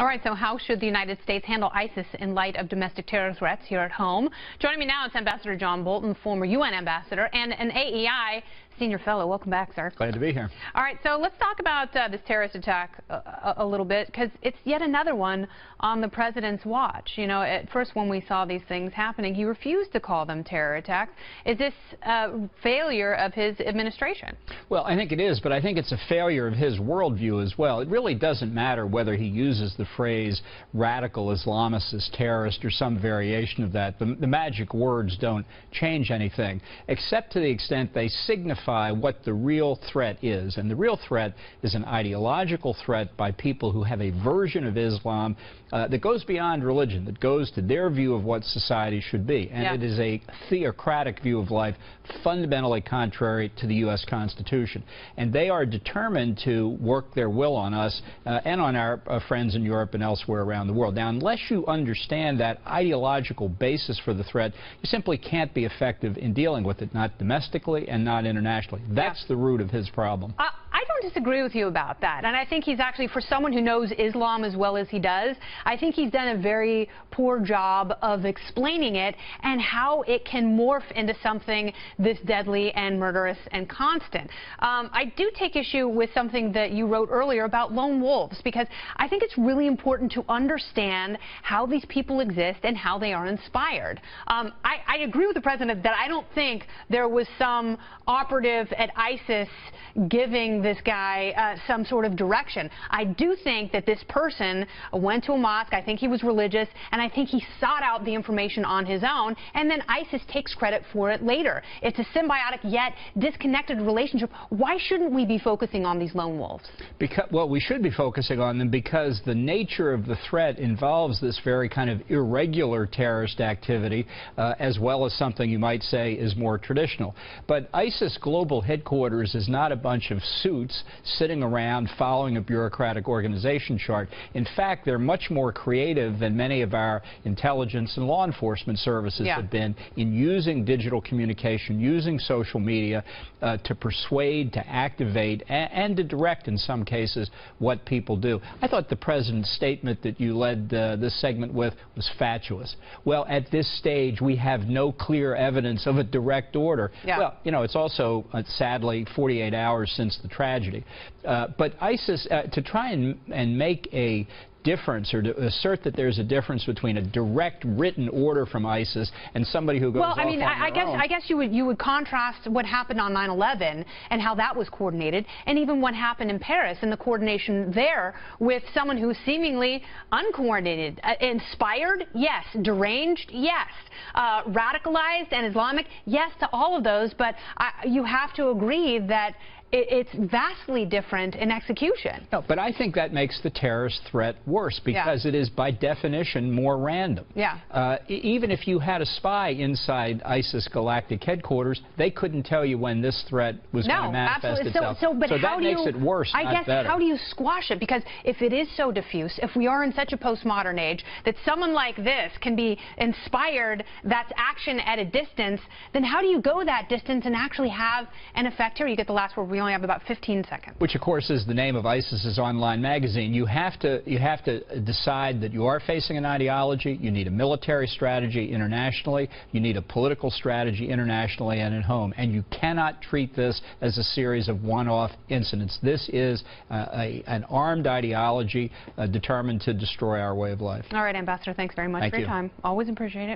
All right, so how should the United States handle ISIS in light of domestic terror threats here at home? Joining me now is Ambassador John Bolton, former UN ambassador, and an AEI senior fellow. Welcome back, sir. Glad to be here. All right, so let's talk about this terrorist attack a little bit, because it's yet another one on the president's watch. You know, at first when we saw these things happening, he refused to call them terror attacks. Is this a failure of his administration? Well, I think it is, but I think it's a failure of his worldview as well. It really doesn't matter whether he uses the phrase radical Islamicist terrorist or some variation of that. The magic words don't change anything, except to the extent they signify what the real threat is. And the real threat is an ideological threat by people who have a version of Islam that goes beyond religion, that goes to their view of what society should be. And it is a theocratic view of life, fundamentally contrary to the U.S. Constitution. And they are determined to work their will on us and on our friends in Europe and elsewhere around the world. Now, unless you understand that ideological basis for the threat, you simply can't be effective in dealing with it, not domestically and not internationally. That's the root of his problem. I don't disagree with you about that, and I think he's actually, for someone who knows Islam as well as he does, I think he's done a very poor job of explaining it and how it can morph into something this deadly and murderous and constant. I do take issue with something that you wrote earlier about lone wolves, because I think it's really important to understand how these people exist and how they are inspired. I agree with the president that I don't think there was some operative at ISIS giving this guy some sort of direction. I do think that this person went to a mosque. I think he was religious, and I think he sought out the information on his own, and then ISIS takes credit for it later. It's a symbiotic yet disconnected relationship. Why shouldn't we be focusing on these lone wolves? Well, we should be focusing on them because the nature of the threat involves this very kind of irregular terrorist activity, as well as something you might say is more traditional. But ISIS global headquarters is not a bunch of suits sitting around following a bureaucratic organization chart. In fact, they're much more creative than many of our intelligence and law enforcement services have been in using digital communication, using social media to persuade, to activate, and to direct, in some cases, what people do. I thought the president's statement that you led this segment with was fatuous. Well, at this stage, we have no clear evidence of a direct order. Well, you know, it's also, sadly, 48 hours since the tragedy. But ISIS, to try and make a difference, or to assert that there's a difference between a direct written order from ISIS and somebody who goes off on their own. I guess you would contrast what happened on 9/11 and how that was coordinated, and even what happened in Paris and the coordination there with someone who's seemingly uncoordinated, inspired, yes, deranged, yes, radicalized and Islamic, yes to all of those, but you have to agree that it's vastly different in execution. No, but I think that makes the terrorist threat worse because it is, by definition, more random. Even if you had a spy inside ISIS galactic headquarters, they couldn't tell you when this threat was going to manifest itself. So that makes it worse, not better. How do you squash it? Because if it is so diffuse, if we are in such a postmodern age that someone like this can be inspired, that's action at a distance, then how do you go that distance and actually have an effect? Here, you get the last word. We only have about 15 seconds. Which, of course, is the name of ISIS's online magazine. You have to decide that you are facing an ideology. You need a military strategy internationally. You need a political strategy internationally and at home. And you cannot treat this as a series of one-off incidents. This is an armed ideology determined to destroy our way of life. All right, Ambassador, thanks very much for your time. Always appreciate it.